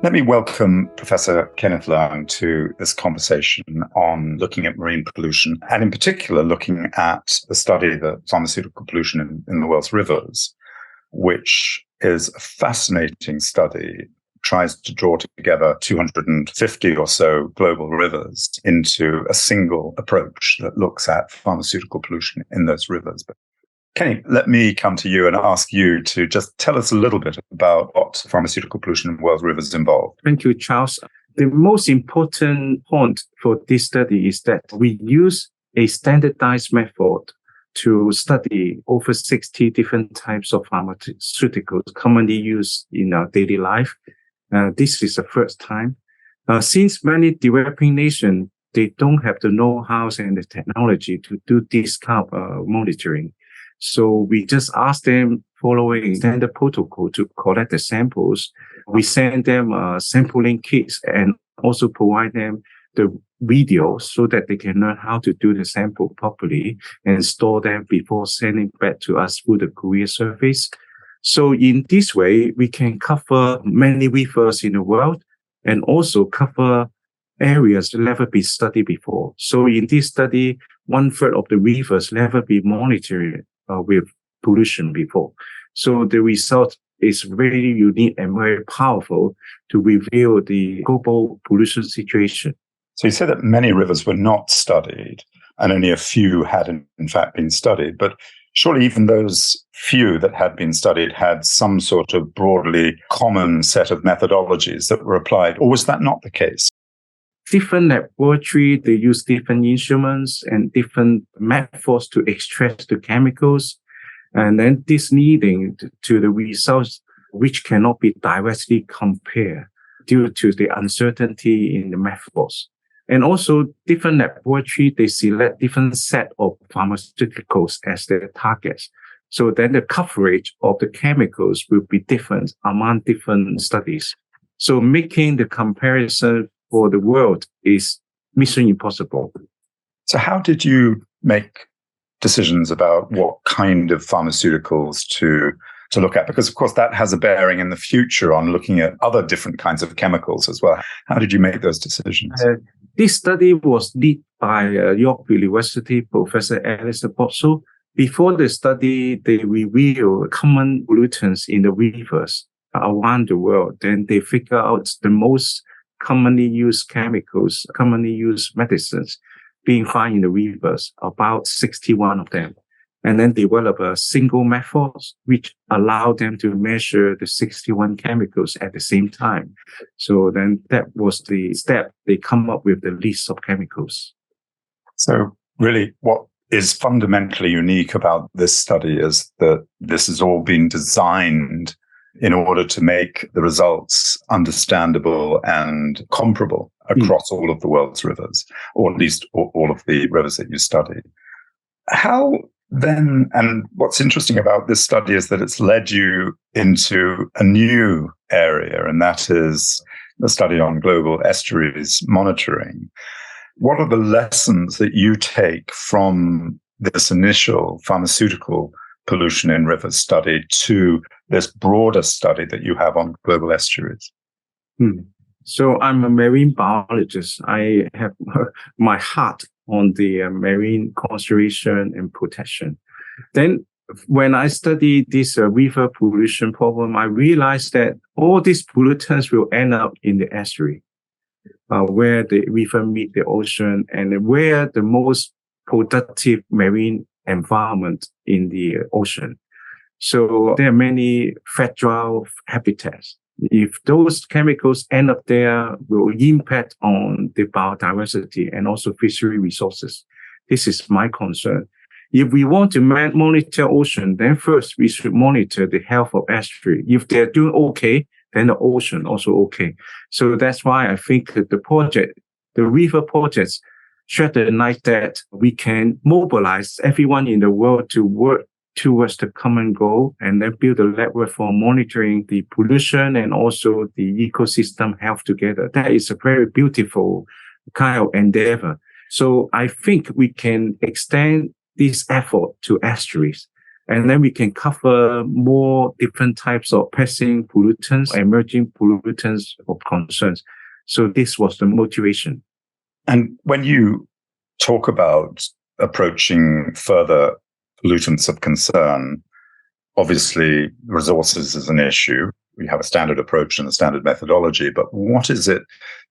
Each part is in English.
Let me welcome Professor Kenneth Leung to this conversation on looking at marine pollution, and in particular looking at the study of pharmaceutical pollution in the world's rivers, which is a fascinating study. Tries to draw together 250 or so global rivers into a single approach that looks at pharmaceutical pollution in those rivers. But Kenny, let me come to you and ask you to just tell us a little bit about what pharmaceutical pollution in world rivers involve. Thank you, Charles. The most important point for this study is that we use a standardized method to study over 60 different types of pharmaceuticals commonly used in our daily life. This is the first time. Since many developing nations, they don't have the know-how and the technology to do this kind of monitoring. So we just ask them following standard protocol to collect the samples. We send them sampling kits and also provide them the videos so that they can learn how to do the sample properly and store them before sending back to us through the courier service. So in this way, we can cover many rivers in the world and also cover areas that never been studied before. So in this study, 1/3 of the rivers never been monitored with pollution before. So the result is very unique and very powerful to reveal the global pollution situation. So you said that many rivers were not studied and only a few had in fact been studied, but surely even those few that had been studied had some sort of broadly common set of methodologies that were applied, or was that not the case? Different laboratories, they use different instruments and different methods to extract the chemicals. And then this leading to the results which cannot be directly compared due to the uncertainty in the methods. And also different laboratories, they select different set of pharmaceuticals as their targets. So then the coverage of the chemicals will be different among different studies. So making the comparison for the world is mission impossible. So how did you make decisions about what kind of pharmaceuticals to look at? Because, of course, that has a bearing in the future on looking at other different kinds of chemicals as well. How did you make those decisions? This study was led by York University Professor Alice Botso. Before the study, they revealed common pollutants in the rivers around the world. Then they figure out the most commonly used chemicals, commonly used medicines being found in the rivers, about 61 of them. And then develop a single method which allowed them to measure the 61 chemicals at the same time. So then that was the step. They come up with the list of chemicals. So really what is fundamentally unique about this study is that this has all been designed in order to make the results understandable and comparable across all of the world's rivers, or at least all of the rivers that you study. How then, and what's interesting about this study is that it's led you into a new area, and that is the study on global estuaries monitoring. What are the lessons that you take from this initial pharmaceutical pollution in rivers study to this broader study that you have on global estuaries? So I'm a marine biologist. I have my heart on the marine conservation and protection. Then when I study this river pollution problem, I realized that all these pollutants will end up in the estuary, where the river meet the ocean and where the most productive marine environment in the ocean. So there are many fragile habitats. If those chemicals end up there, will impact on the biodiversity and also fishery resources. This is my concern. If we want to monitor ocean, then first we should monitor the health of estuary. If they're doing okay, then the ocean also okay. So that's why I think that the river projects shed the light that we can mobilize everyone in the world to work towards the common goal and then build a network for monitoring the pollution and also the ecosystem health together. That is a very beautiful kind of endeavor. So I think we can extend this effort to estuaries. And then we can cover more different types of pressing pollutants, emerging pollutants of concerns. So this was the motivation. And when you talk about approaching further pollutants of concern, obviously resources is an issue. We have a standard approach and a standard methodology, but what is it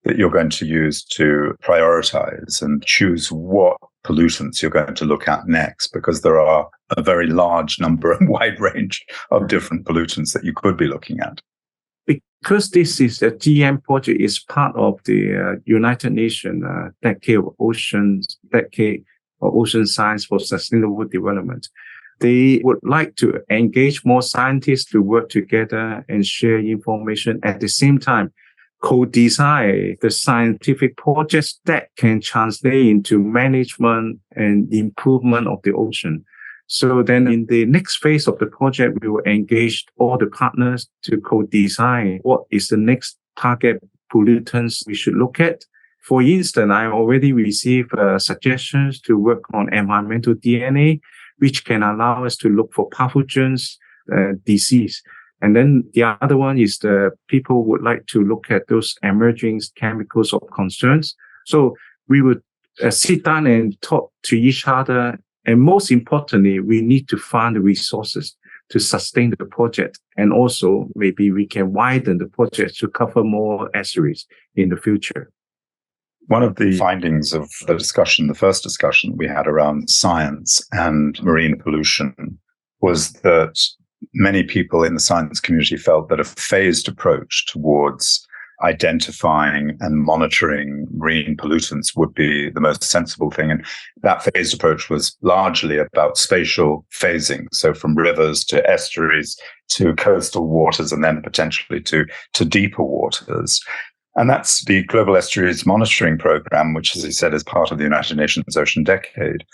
that you're going to use to prioritize and choose what pollutants you're going to look at next? Because there are a very large number and wide range of different pollutants that you could be looking at. Because this is a GM project, is part of the United Nations decade of ocean science for sustainable development. They would like to engage more scientists to work together and share information. At the same time, co-design the scientific projects that can translate into management and improvement of the ocean. So then in the next phase of the project, we will engage all the partners to co-design what is the next target pollutants we should look at. For instance, I already received suggestions to work on environmental DNA, which can allow us to look for pathogens, disease. And then the other one is the people would like to look at those emerging chemicals of concerns. So we would sit down and talk to each other. And most importantly, we need to find the resources to sustain the project. And also maybe we can widen the project to cover more estuaries in the future. One of the findings of the discussion, the first discussion we had around science and marine pollution, was that many people in the science community felt that a phased approach towards identifying and monitoring marine pollutants would be the most sensible thing. And that phased approach was largely about spatial phasing. So from rivers to estuaries to coastal waters and then potentially to deeper waters. And that's the Global Estuaries Monitoring Programme, which, as you said, is part of the United Nations Ocean Decade,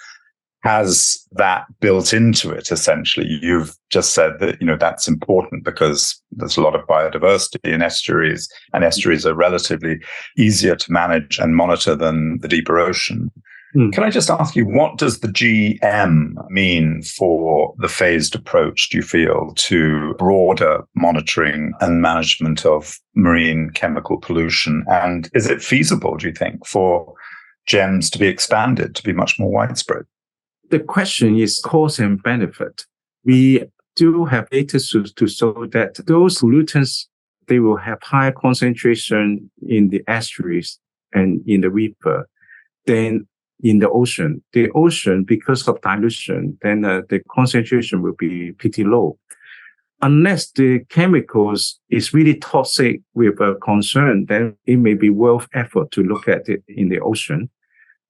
has that built into it, essentially. You've just said that, that's important because there's a lot of biodiversity in estuaries, and estuaries are relatively easier to manage and monitor than the deeper ocean. Can I just ask you, what does the GM mean for the phased approach, do you feel, to broader monitoring and management of marine chemical pollution? And is it feasible, do you think, for GEMS to be expanded, to be much more widespread? The question is cost and benefit. We do have data to show that those pollutants, they will have higher concentration in the estuaries and in the river than in the ocean. The ocean, because of dilution, then the concentration will be pretty low. Unless the chemicals is really toxic with a concern, then it may be worth effort to look at it in the ocean.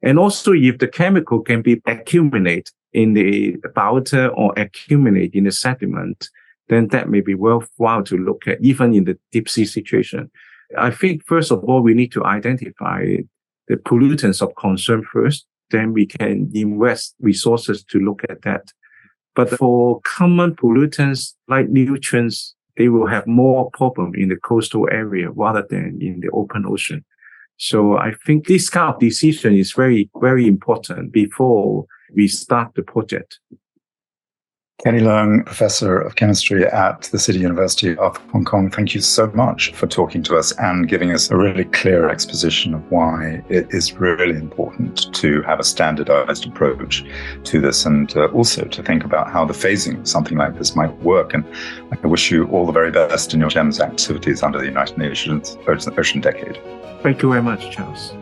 And also, if the chemical can be accumulate in the biota or accumulate in the sediment, then that may be worthwhile to look at, even in the deep sea situation. I think, first of all, we need to identify the pollutants of concern first, then we can invest resources to look at that. But for common pollutants like nutrients, they will have more problem in the coastal area rather than in the open ocean. So I think this kind of decision is very, very important before we start the project. Kenneth Leung, Professor of Chemistry at the City University of Hong Kong, thank you so much for talking to us and giving us a really clear exposition of why it is really important to have a standardized approach to this, and also to think about how the phasing of something like this might work. And I wish you all the very best in your GEMS activities under the United Nations Ocean Decade. Thank you very much, Charles.